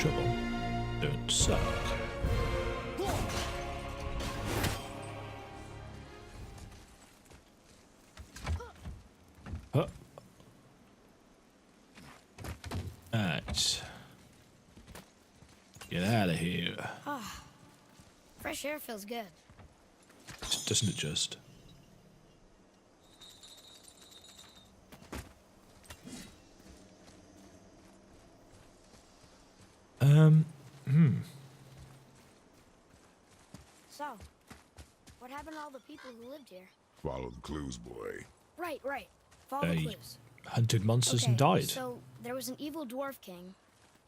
trouble don't suck. Huh. Right. Get out of here. Ah, fresh air feels good. Doesn't it just? So, what happened to all the people who lived here? Follow the clues, boy. Right. Follow the They clues. hunted monsters and died. So there was an evil dwarf king,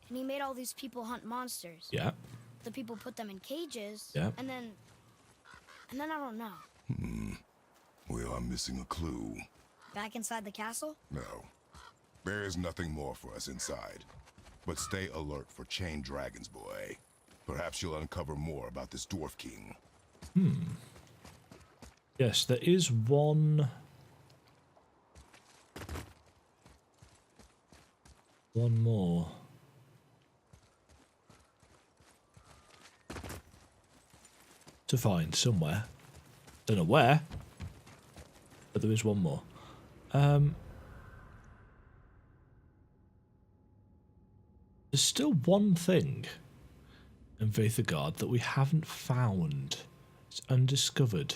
and he made all these people hunt monsters. Yeah. The people put them in cages. Yeah. And then I don't know. We are missing a clue. Back inside the castle? No. There is nothing more for us inside. But stay alert for chained dragons, boy. Perhaps you'll uncover more about this dwarf king. Yes, there is one. One more. To find somewhere. Don't know where. But there is one more. There's still one thing in Veithagard that we haven't found. It's undiscovered.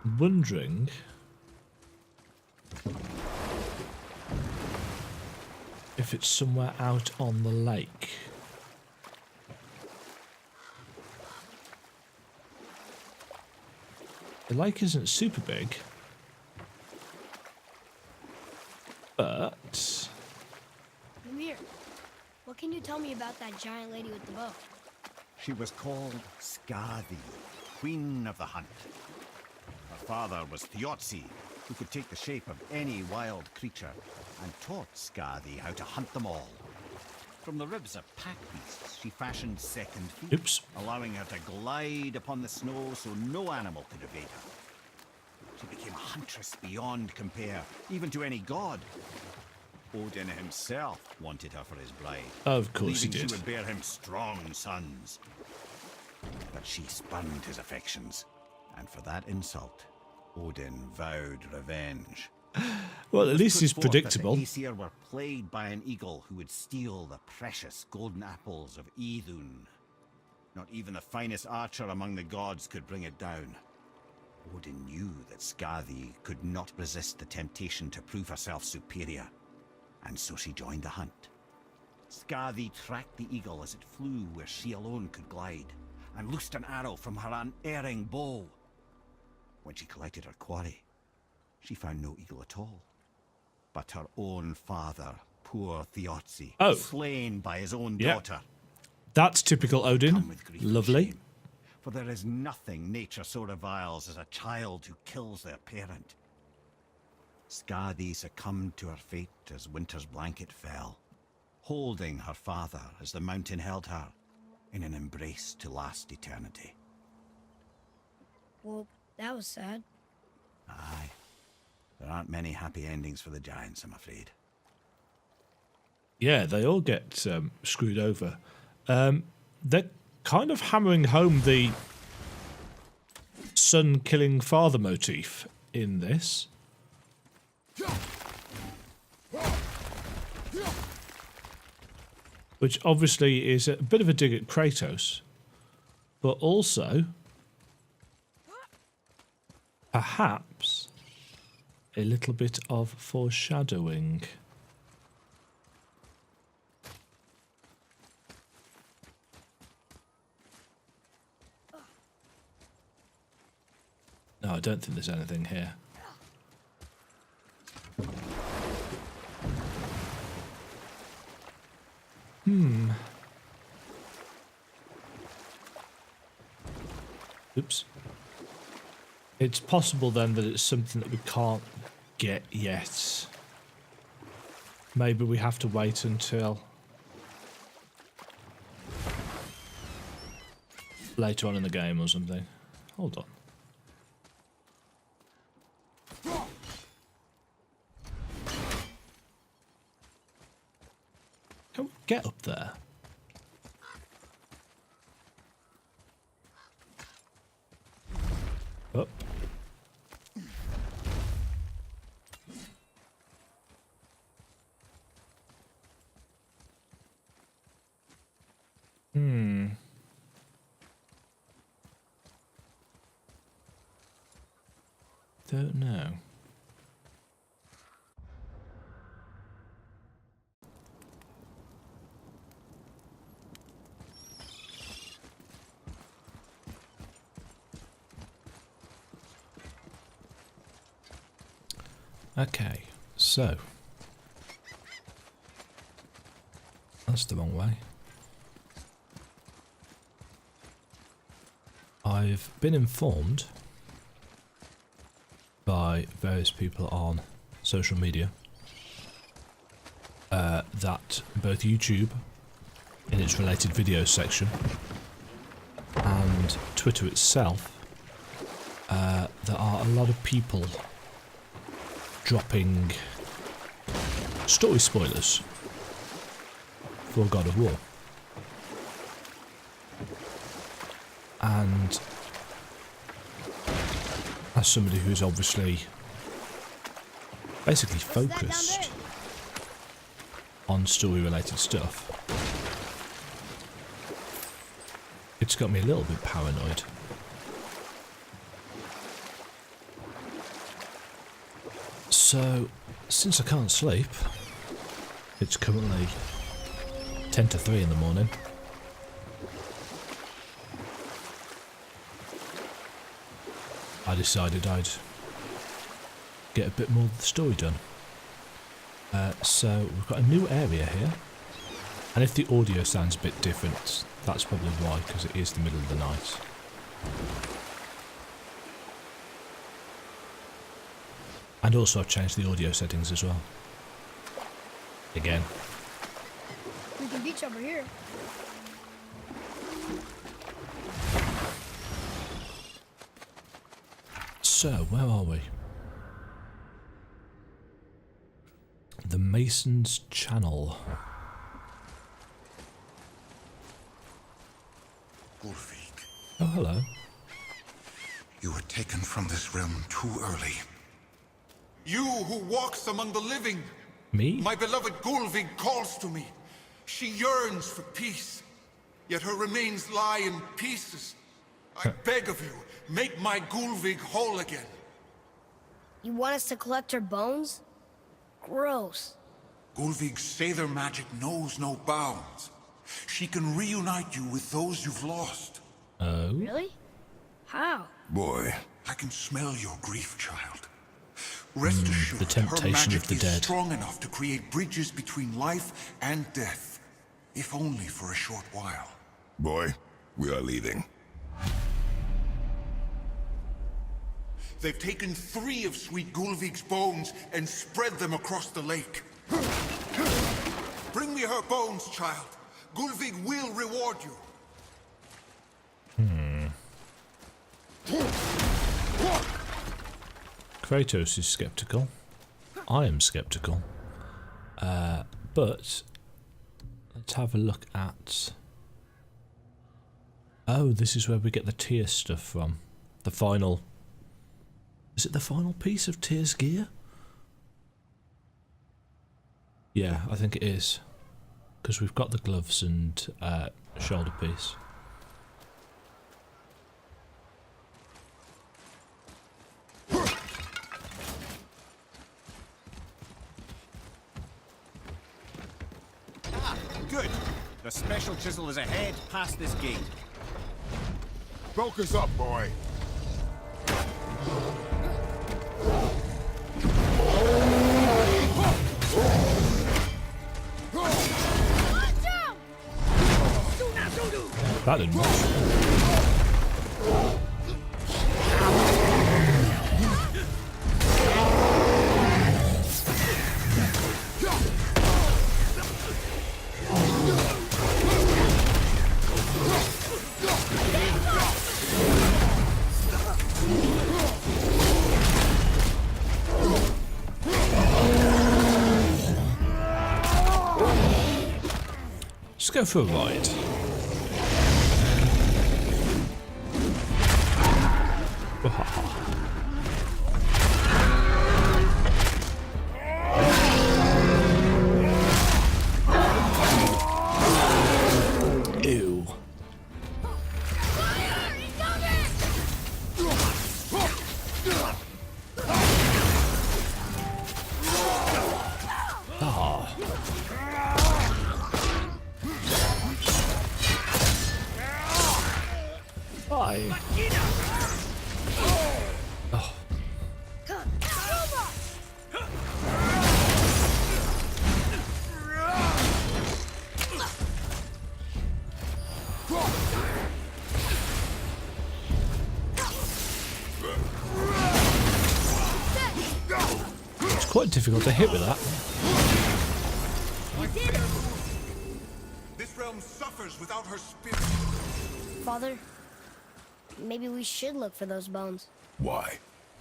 I'm wondering if it's somewhere out on the lake. The lake isn't super big, but Mimir, what can you tell me about that giant lady with the bow? She was called Skadi, Queen of the Hunt. Her father was Thiotzi, who could take the shape of any wild creature, and taught Skadi how to hunt them all. From the ribs of pack beasts, she fashioned second feet, Oops. allowing her to glide upon the snow so no animal could evade her. She became a huntress beyond compare, even to any god. Odin himself wanted her for his bride. of course he believing did. she would bear him strong sons. But she spurned his affections, and for that insult, Odin vowed revenge. Well, at least Put he's forth that predictable. The Aesir were plagued by an eagle who would steal the precious golden apples of Idun. Not even the finest archer among the gods could bring it down. Odin knew that Skadi could not resist the temptation to prove herself superior, and so she joined the hunt. Skadi tracked the eagle as it flew where she alone could glide, and loosed an arrow from her unerring bow. When she collected her quarry, she found no eagle at all, but her own father, poor Thiotzi, Oh. slain by his own Yeah. daughter. That's typical Come Odin. with grief and Lovely. shame, for there is nothing nature so reviles as a child who kills their parent. Skadi succumbed to her fate as winter's blanket fell, holding her father as the mountain held her in an embrace to last eternity. Well, that was sad. Aye. There aren't many happy endings for the giants, I'm afraid. Yeah, they all get screwed over. They're kind of hammering home the son killing father motif in this. Which obviously is a bit of a dig at Kratos, but also perhaps a little bit of foreshadowing. No, I don't think there's anything here. Oops. It's possible then that it's something that we can't get yet. Maybe we have to wait until later on in the game or something. Hold on. Can we get up there? Up. Don't know. Okay, so that's the wrong way. I've been informed by various people on social media that both YouTube in its related videos section and Twitter itself, there are a lot of people dropping story spoilers for God of War. And as somebody who's obviously basically focused on story related stuff, it's got me a little bit paranoid. So, since I can't sleep, it's currently 10 to 3 in the morning. I decided I'd get a bit more of the story done. So we've got a new area here, and if the audio sounds a bit different, that's probably why, because it is the middle of the night. And also I've changed the audio settings as well. Again. We can beach over here. So, where are we? The Mason's Channel. Ulfik, Oh, hello. you were taken from this realm too early. You who walks among the living, Me? my beloved Gulvig calls to me. She yearns for peace, yet her remains lie in pieces. I beg of you, make my Gulvig whole again. You want us to collect her bones? Gross. Gulvig's Sather magic knows no bounds. She can reunite you with those you've lost. Oh? Really? How? Boy, I can smell your grief, child. Rest assured, the temptation her magic of the is dead. strong enough to create bridges between life and death, if only for a short while. boy, we are leaving. They've taken 3 of Sweet Gulvig's bones and spread them across the lake. Bring me her bones, child. Gulvig will reward you. Kratos is sceptical. I am sceptical. But let's have a look at... Oh, this is where we get the Tyr stuff from. The final... Is it the final piece of Tyr's gear? Yeah, I think it is. Because we've got the gloves and shoulder piece. Good. The special chisel is ahead, past this gate. Focus up, boy. That didn't work. go for a ride. Ew. Bye. Oh. It's quite difficult to hit with that. This realm suffers without her spirit. Father, maybe we should look for those bones. Why?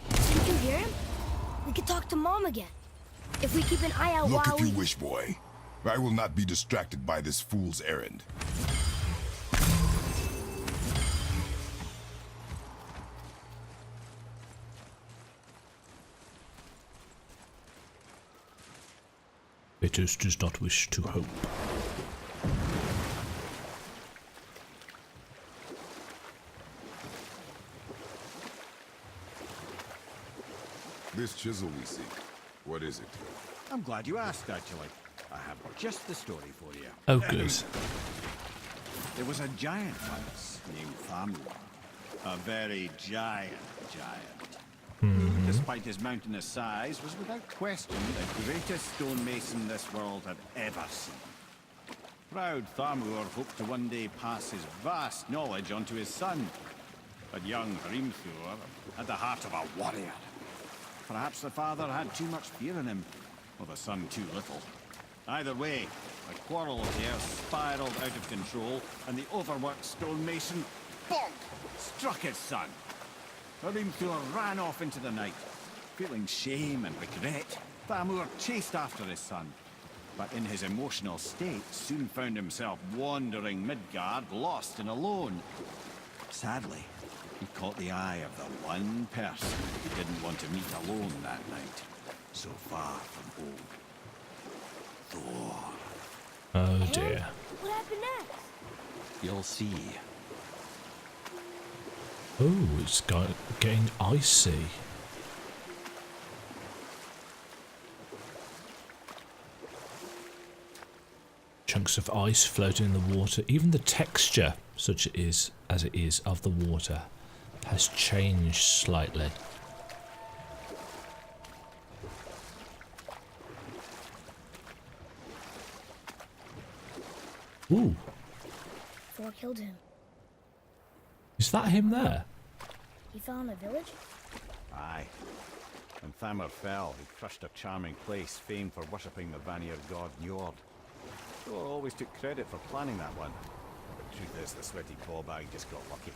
Didn't you hear him? We could talk to Mom again. If we keep an eye out Look while if you we... wish, boy. I will not be distracted by this fool's errand. Kratos does not wish to hope. This chisel we see, what is it? I'm glad you asked, actually. I have just the story for you. Oh, good. There was a giant once named Thamur. A very giant. Despite his mountainous size, was without question the greatest stonemason this world had ever seen. Proud Thamur hoped to one day pass his vast knowledge on to his son. But young Hrimthur had the heart of a warrior. Perhaps the father had too much fear in him, or the son too little. Either way, a quarrel here spiraled out of control, and the overworked stonemason, bonk, struck his son. Hrimthur ran off into the night. Feeling shame and regret, Thamur chased after his son. But in his emotional state, soon found himself wandering Midgard, lost and alone. Sadly, he caught the eye of the one person he didn't want to meet alone that night, so far from home. Thor. Oh dear. What happened next? You'll see. Oh, it's getting icy. Chunks of ice floating in the water. Even the texture, such as it is, of the water has changed slightly. Ooh, Thor killed him. is that him there? He fell in a village? Aye. When Thamur fell, he crushed a charming place famed for worshipping the Vanir god Njord. Thor always took credit for planning that one. But truth is, the sweaty clawbag just got lucky.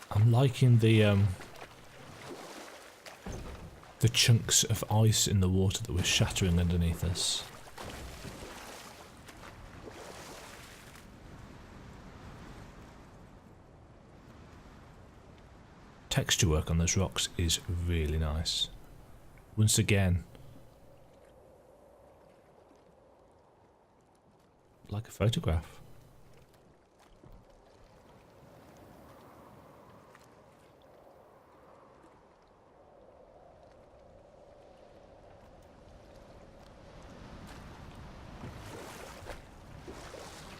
I'm liking the chunks of ice in the water that were shattering underneath us. Texture work on those rocks is really nice. Once again, like a photograph.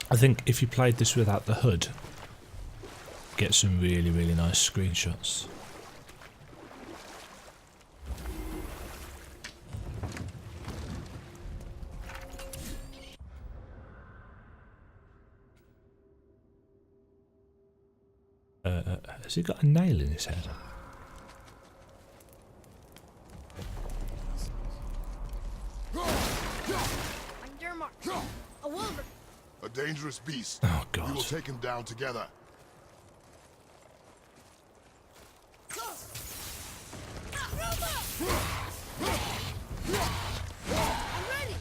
I think if you played this without the hood, get some really, really nice screenshots. Has he got a nail in his head? A wolverine! A dangerous beast. Oh God. We will take him down together. I'm ready!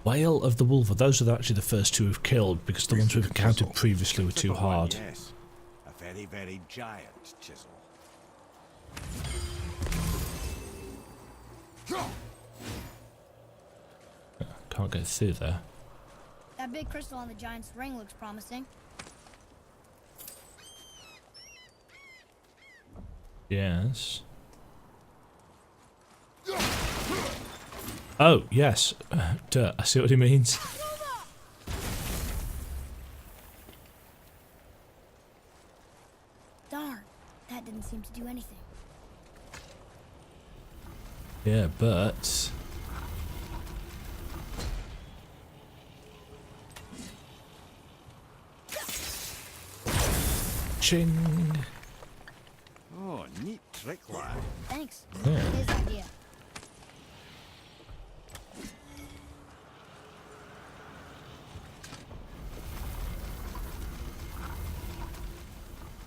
Whale of the Wolver. Those are actually the first two we've killed because the ones we've encountered previously were too hard. Yes, a very, very giant chisel. Can't get through there. That big crystal on the giant's ring looks promising. Yes. Oh, yes. Duh, I see what he means. Darn, that didn't seem to do anything. Yeah, but... Ching! Oh, neat trick, lad. Thanks. Yeah. His idea.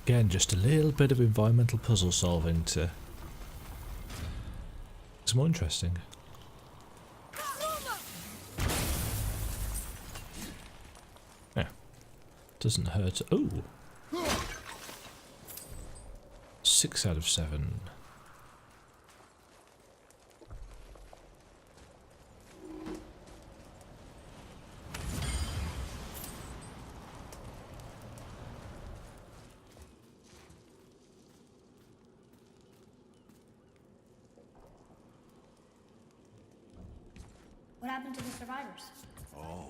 Again, just a little bit of environmental puzzle solving to... It's more interesting. Yeah. Doesn't hurt. Oh! 6 out of 7. What happened to the survivors? Oh,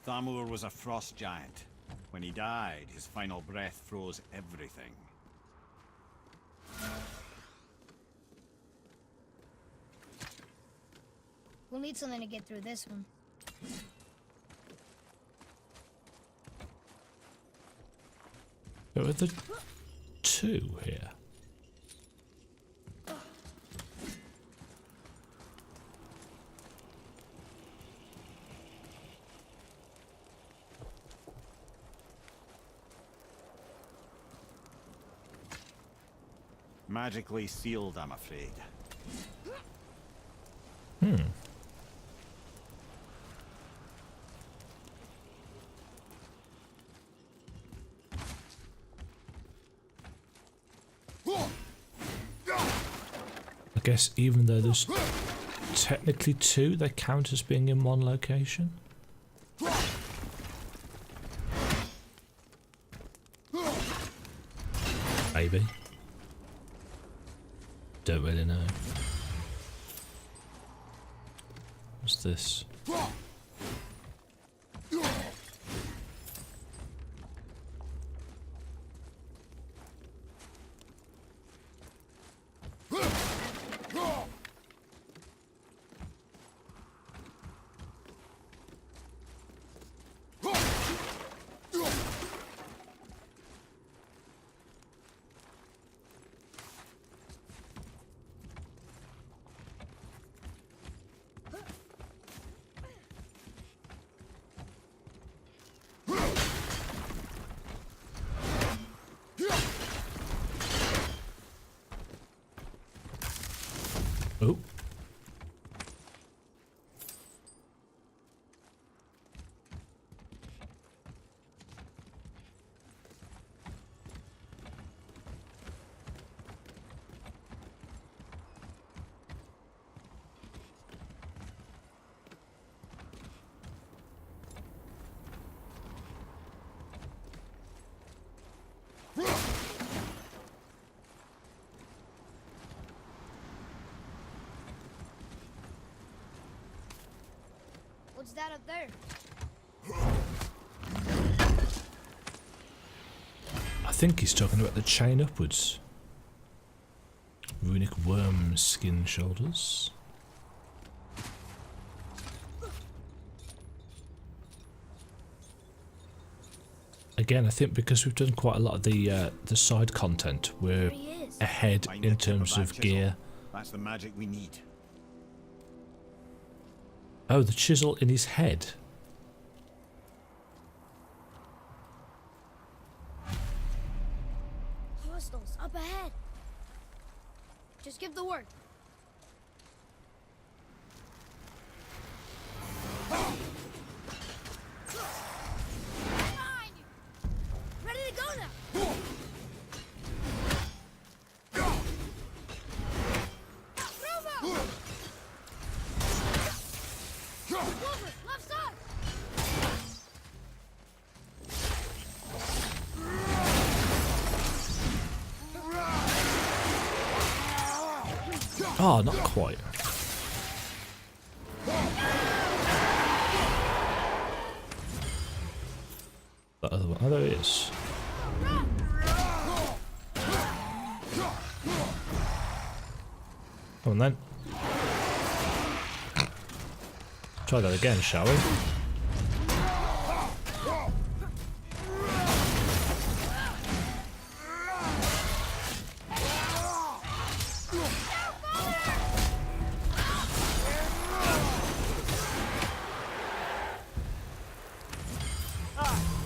Thamur was a frost giant. When he died, his final breath froze everything. We'll need something to get through this one. There are the 2 here. Magically sealed, I'm afraid. I guess even though there's technically 2, they count as being in one location. Maybe. Don't really know. What's this? Oh. What's that up there? I think he's talking about the chain upwards. Runic worm skin shoulders. Again, I think because we've done quite a lot of the side content, we're There he is. ahead Find the in tip terms that of chisel. gear. That's the magic we need. Oh, the chisel in his head. Hostiles up ahead. Just give the word. Oh, not quite. That other one. Oh, there he is. Come on then. Try that again, shall we?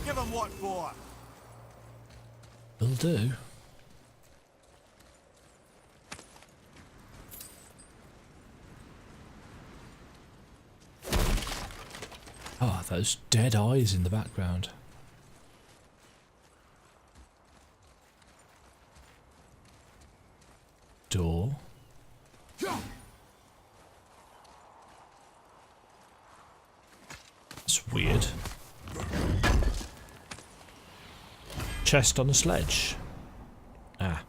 Give him what for? Will do. Oh, those dead eyes in the background. Door. It's weird. Chest on a sledge. Ah.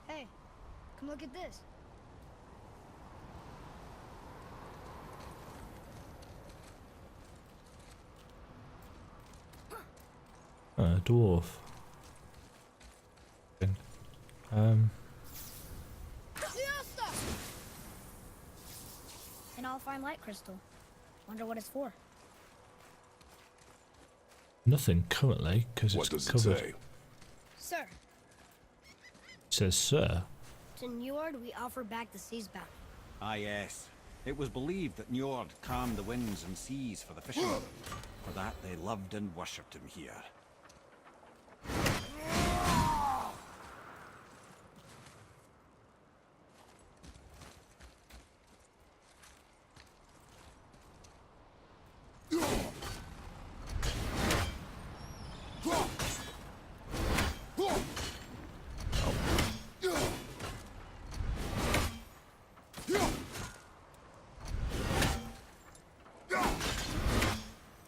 Hey, come look at this. Dwarf. An all-fine light crystal. Wonder what it's for. Nothing currently, because What it's does covered. it say? Sir, It says, sir. to Njord we offer back the sea's bounty. Ah, yes. It was believed that Njord calmed the winds and seas for the fishermen. For that, they loved and worshipped him here.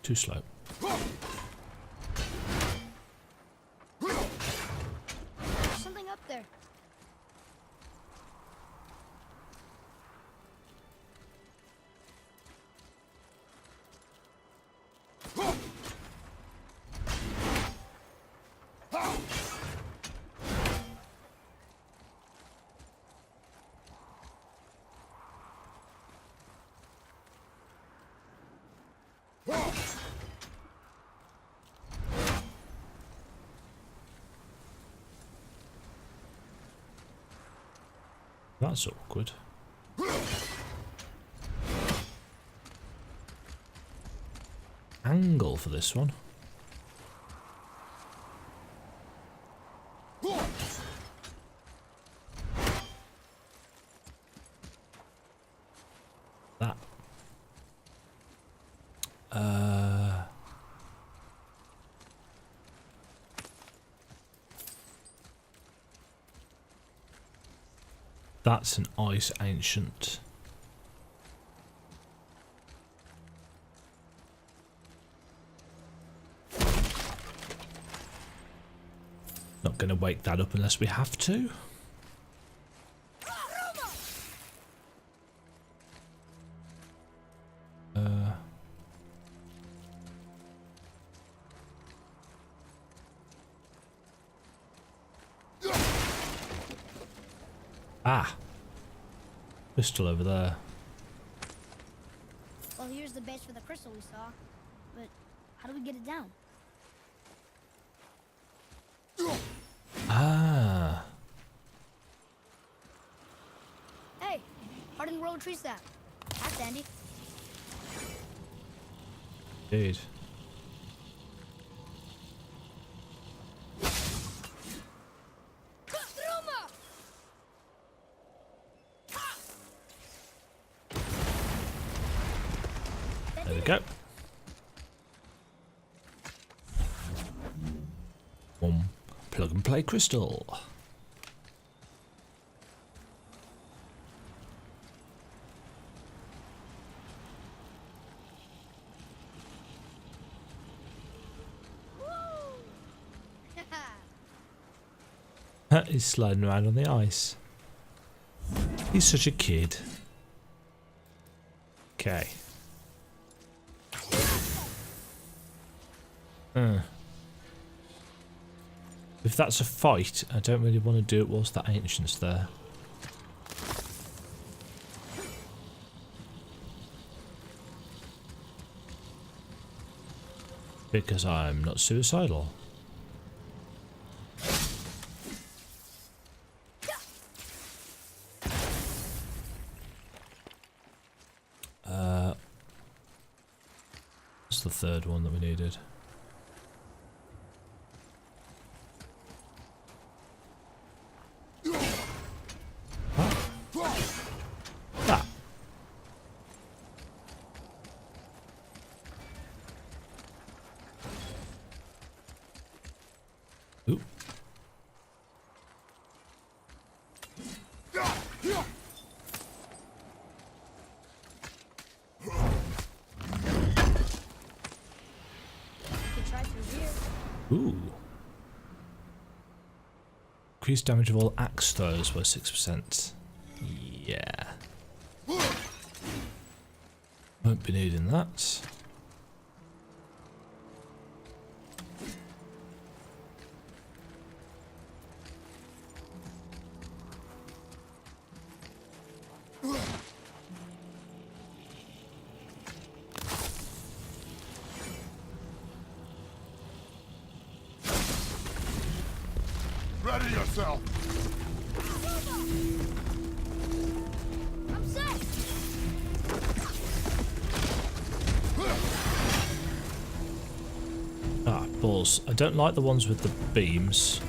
Too slow. There's something up there. That's awkward. Angle for this one. That. That's an ice ancient. Not going to wake that up unless we have to. Ah! Pistol over there. Well, here's the base for the crystal we saw. But how do we get it down? Ah! Hey, hardened roller tree sap. That's handy. Indeed. There we go. Plug and play crystal. He's sliding around on the ice. He's such a kid. Okay. If that's a fight, I don't really want to do it whilst that ancient's there. Because I'm not suicidal. That's the third one that we needed. That. Ooh. Ooh. Increased damage of all axe throws by 6%. Yeah. Won't be needing that. Ready yourself. I'm set. Ah, balls. I don't like the ones with the beams.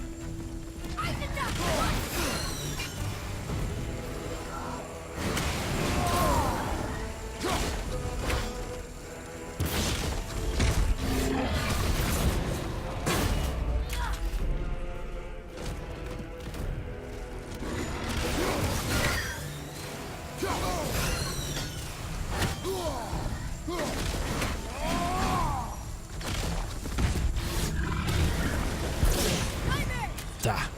Ah.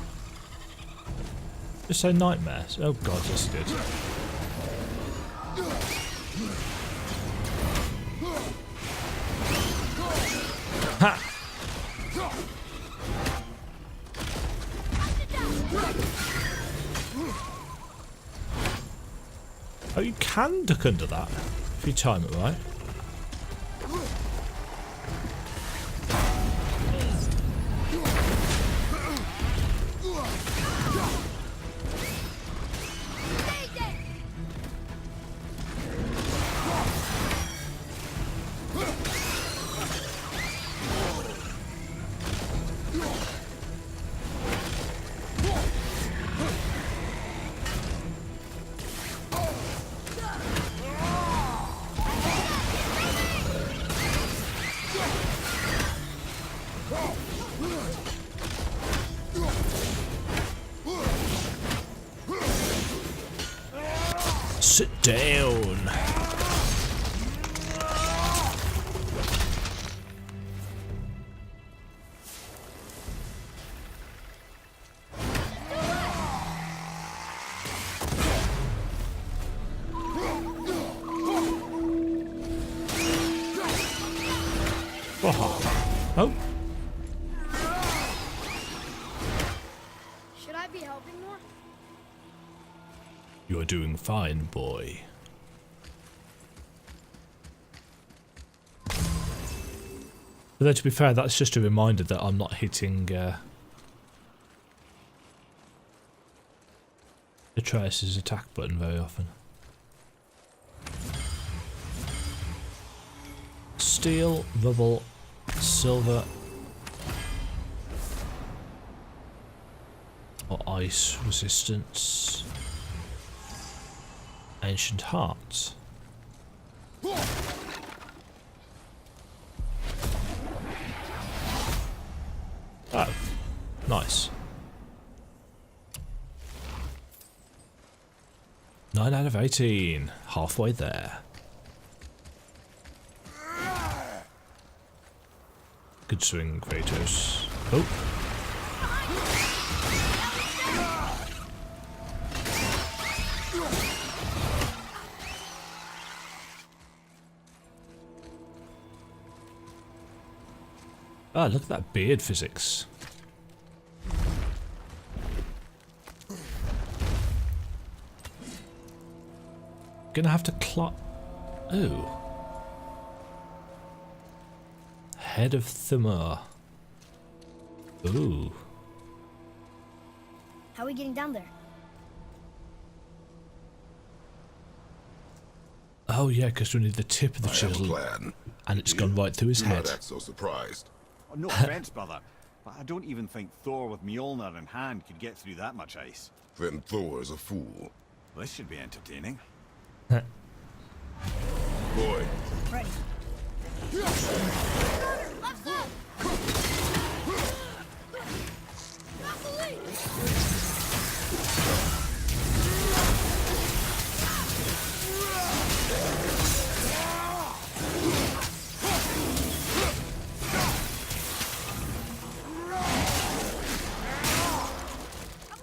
Just say nightmares. Oh god, that's good. Ha! Oh, you can duck under that if you time it right. Sit down. Oh. Should I be helping more? You're doing fine, boy. But then, to be fair, that's just a reminder that I'm not hitting Atreus' attack button very often. Steel, rubble, silver, or ice resistance. Ancient hearts. Oh, nice. 9 out of 18. Halfway there. Good swing, Kratos. Oh. Oh, look at that beard physics. Gonna have to climb. Ooh. Head of Thumur. Ooh. How are we getting down there? Oh yeah, because we need the tip of the I have a chisel, plan. and it's gone right through his Do not head. act so surprised. Oh, no offense, brother, but I don't even think Thor with Mjolnir in hand could get through that much ice. Then Thor is a fool. This should be entertaining. Boy, Ready.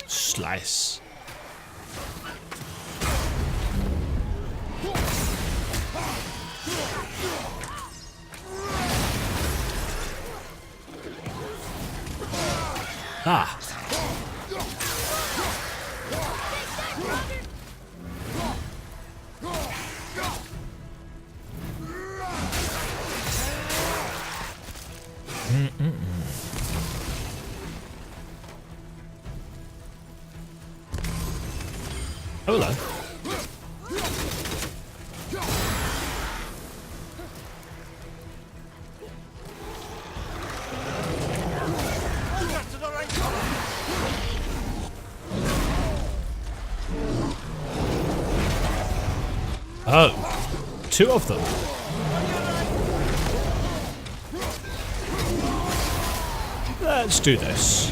Slice. Ah. Hello. Oh, two of them. Let's do this.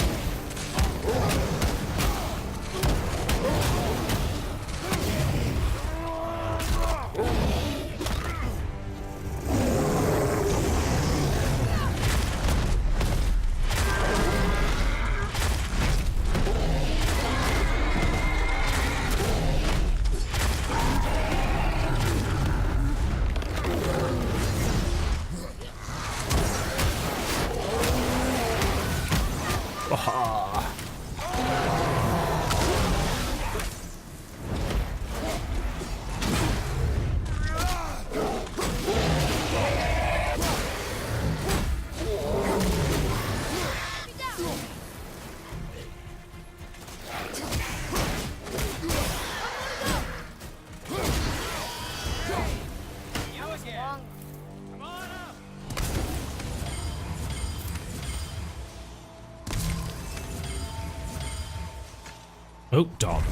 Oh, darn.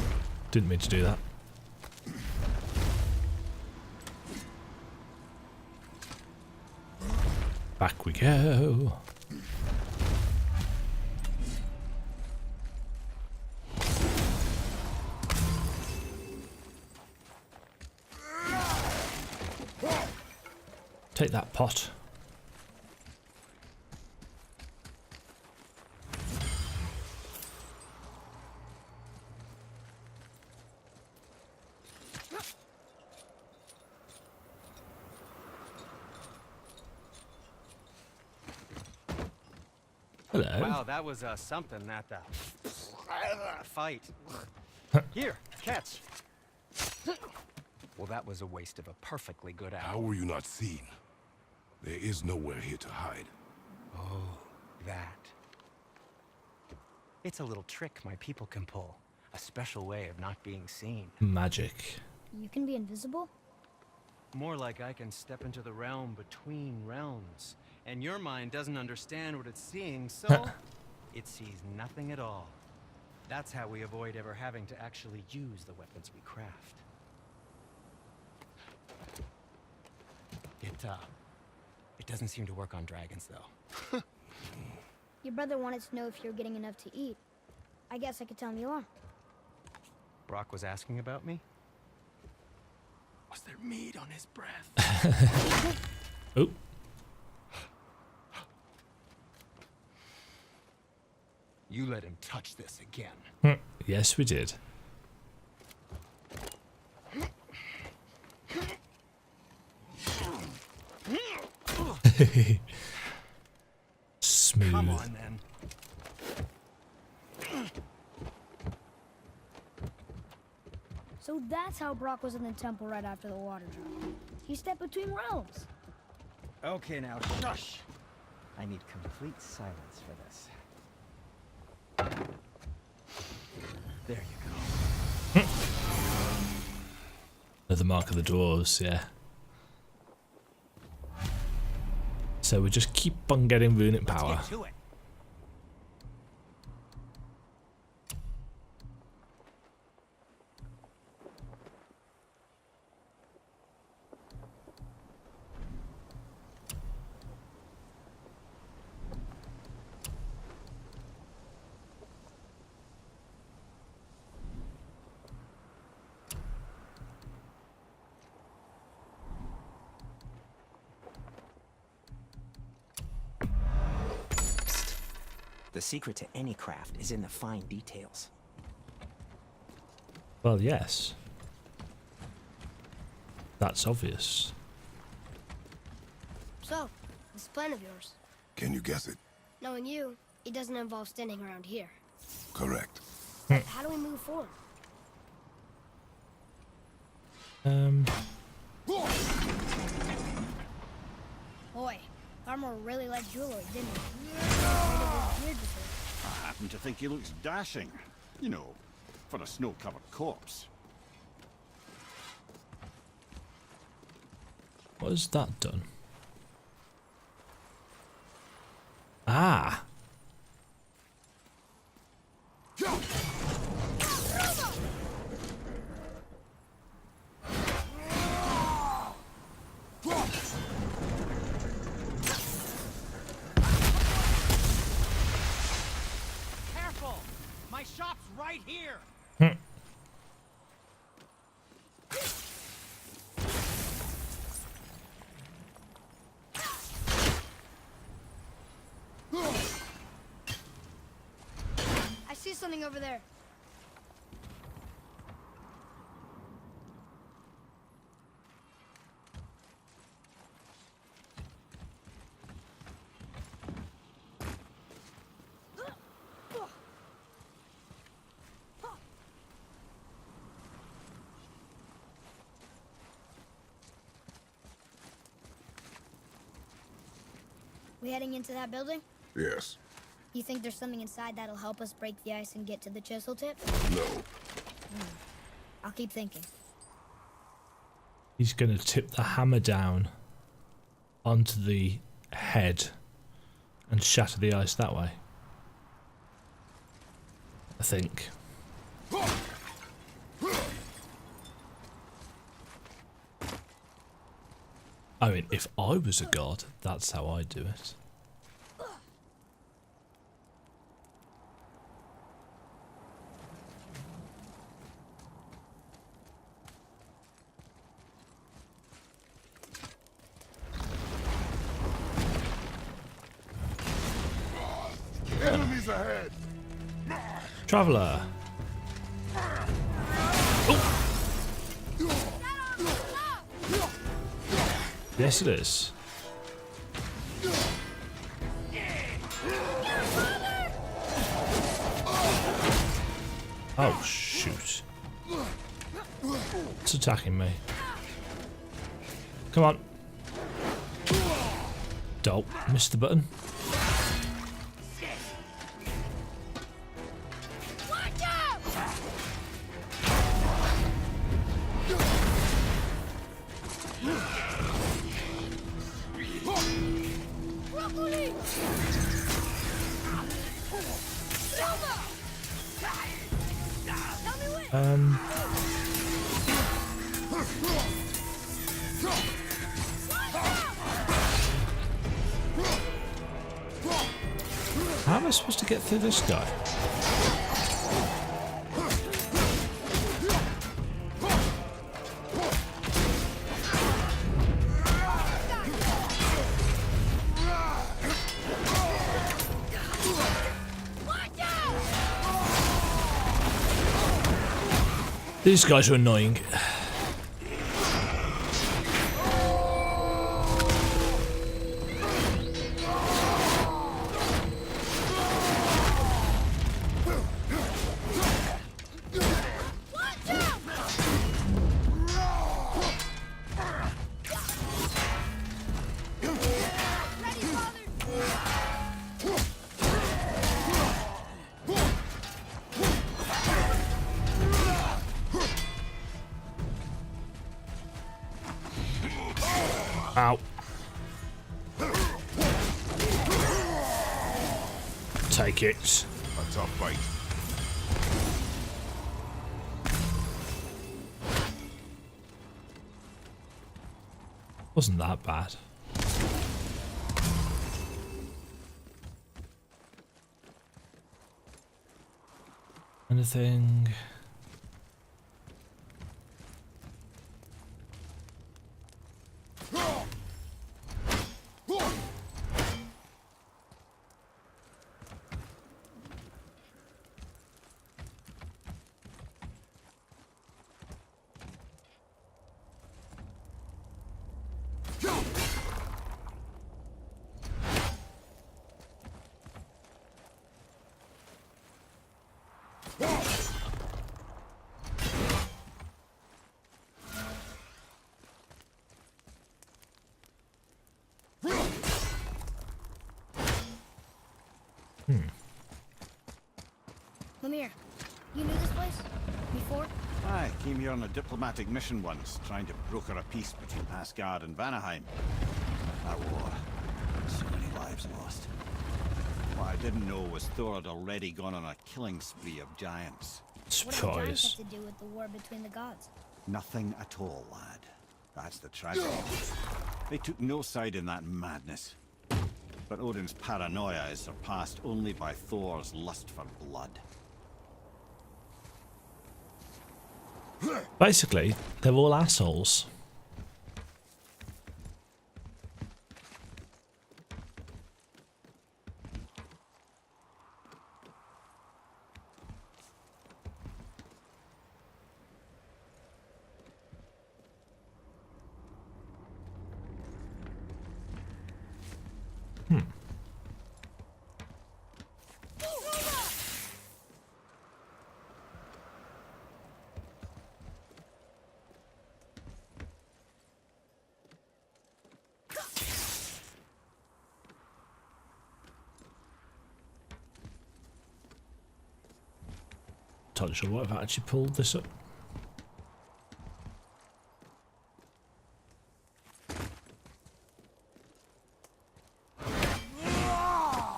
Didn't mean to do that. Back we go. Take that pot. Hello. Wow, that was something, that fight. Here, catch. Well, that was a waste of a perfectly good how hour. were you not seen? There is nowhere here to hide. Oh, that. It's a little trick my people can pull. A special way of not being seen. Magic. You can be invisible? More like I can step into the realm between realms. And your mind doesn't understand what it's seeing, so it sees nothing at all. That's how we avoid ever having to actually use the weapons we craft. It doesn't seem to work on dragons, though. Your brother wanted to know if you're getting enough to eat. I guess I could tell him you are. Brock was asking about me? Was there meat on his breath? Oh. You let him touch this again. Yes, we did. Smooth. Come on, then. So that's how Brock was in the temple right after the water drop. He stepped between realms. Okay, now shush. I need complete silence for this. There you go. The mark of the dwarves, yeah. So we just keep on getting runic power. Get to it. The secret to any craft is in the fine details. Well, yes. That's obvious. So, this plan of yours, Can you guess it? knowing you, it doesn't involve standing around here. Correct. How do we move forward? Boy, Armor really liked jewelry, didn't he? I happen to think he looks dashing. You know, for a snow-covered corpse. What has that done? Ah! Careful! My shop's right here! I see something over there. We heading into that building? Yes. You think there's something inside that'll help us break the ice and get to the chisel tip? No. I'll keep thinking. He's going to tip the hammer down onto the head and shatter the ice that way. I think. I mean, if I was a god, that's how I'd do it. Enemies ahead! Traveller. Yes, it is. Oh, shoot. It's attacking me. Come on. Dope. Missed the button. How am I supposed to get through this guy? These guys are annoying. Ow. Take it. A tough fight. Wasn't that bad. Anything? Lemire, you knew this place? Before? I came here on a diplomatic mission once, trying to broker a peace between Asgard and Vanaheim. That war. So many lives lost. What I didn't know was Thor had already gone on a killing spree of giants. What do the giants Surprise. have to do with the war between the gods? Nothing at all, lad. That's the tragedy. They took no side in that madness. But Odin's paranoia is surpassed only by Thor's lust for blood. Basically, they're all assholes. Not sure what if I actually pulled this up.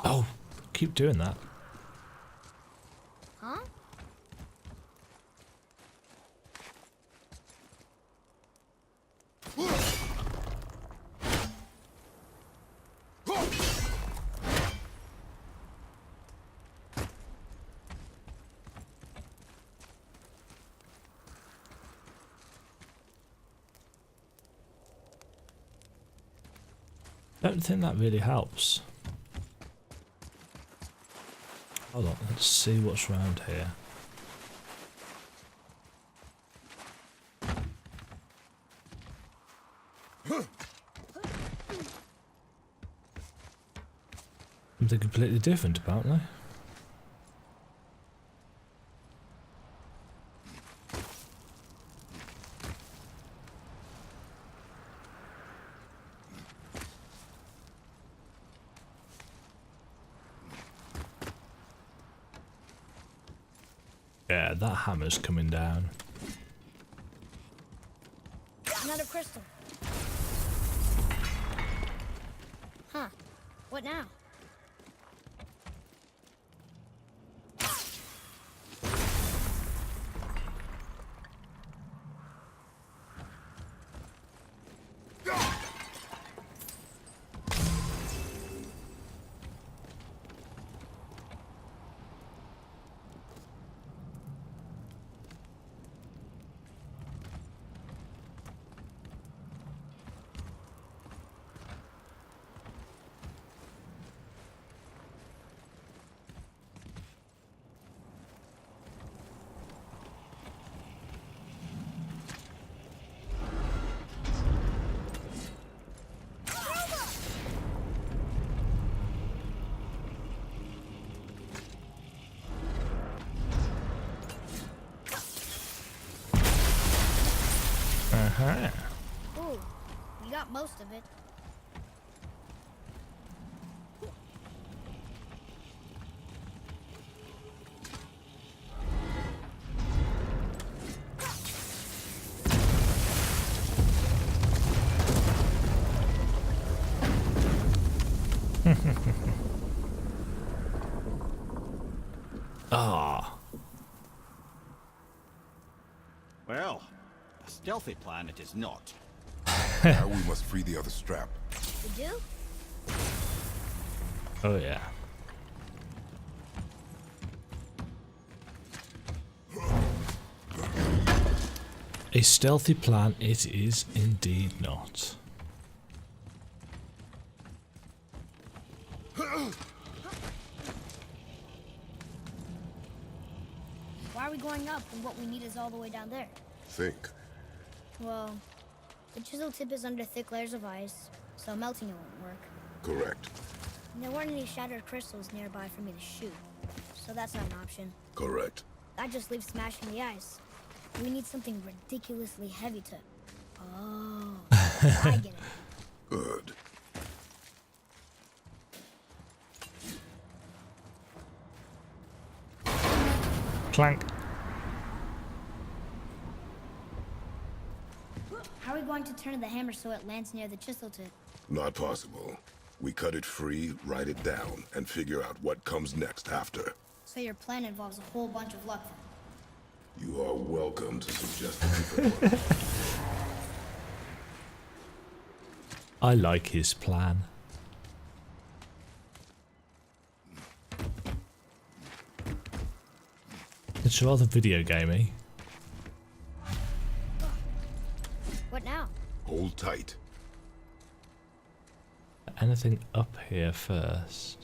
Oh, keep doing that. Huh? Don't think that really helps. Hold on, let's see what's around here. Something completely different, apparently. Yeah, that hammer's coming down. Another crystal. Huh. What now? Uh-huh. Ooh, you got most of it. Well, a stealthy plan it is not. Now we must free the other strap. We do? Oh yeah. A stealthy plan it is indeed not. Why are we going up when what we need is all the way down there? Think. Well, the chisel tip is under thick layers of ice, so melting it won't work. Correct. And there weren't any shattered crystals nearby for me to shoot, so that's not an option. Correct. That just leaves smashing the ice. We need something ridiculously heavy to... Oh, I get it. Good. Clank. How are we going to turn the hammer so it lands near the chisel tip? Not possible. We cut it free, write it down, and figure out what comes next after. So your plan involves a whole bunch of luck then? You are welcome to suggest a different one. I like his plan. It's rather video gamey. What now? Hold tight. Anything up here first?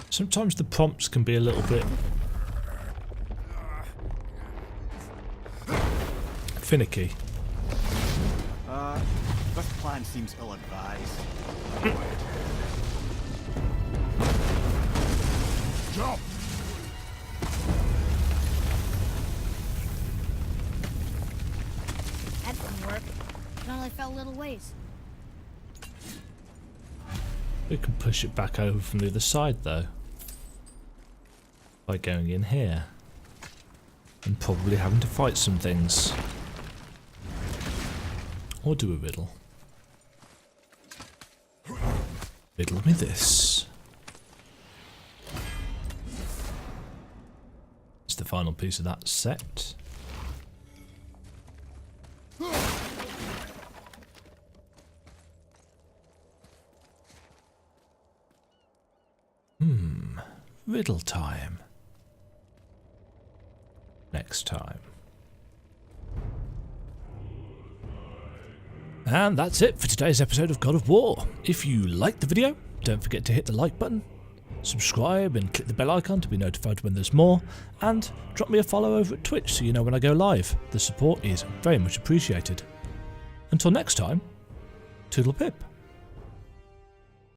Sometimes the prompts can be a little bit finicky. This plan seems ill-advised. Jump! That didn't work. It only fell a little ways. We can push it back over from the other side though. By going in here. And probably having to fight some things. Or do a riddle. Riddle me this. It's the final piece of that set. Riddle time. Next time. And that's it for today's episode of God of War. If you liked the video, don't forget to hit the like button, subscribe and click the bell icon to be notified when there's more, and drop me a follow over at Twitch so you know when I go live. The support is very much appreciated. Until next time, toodle pip.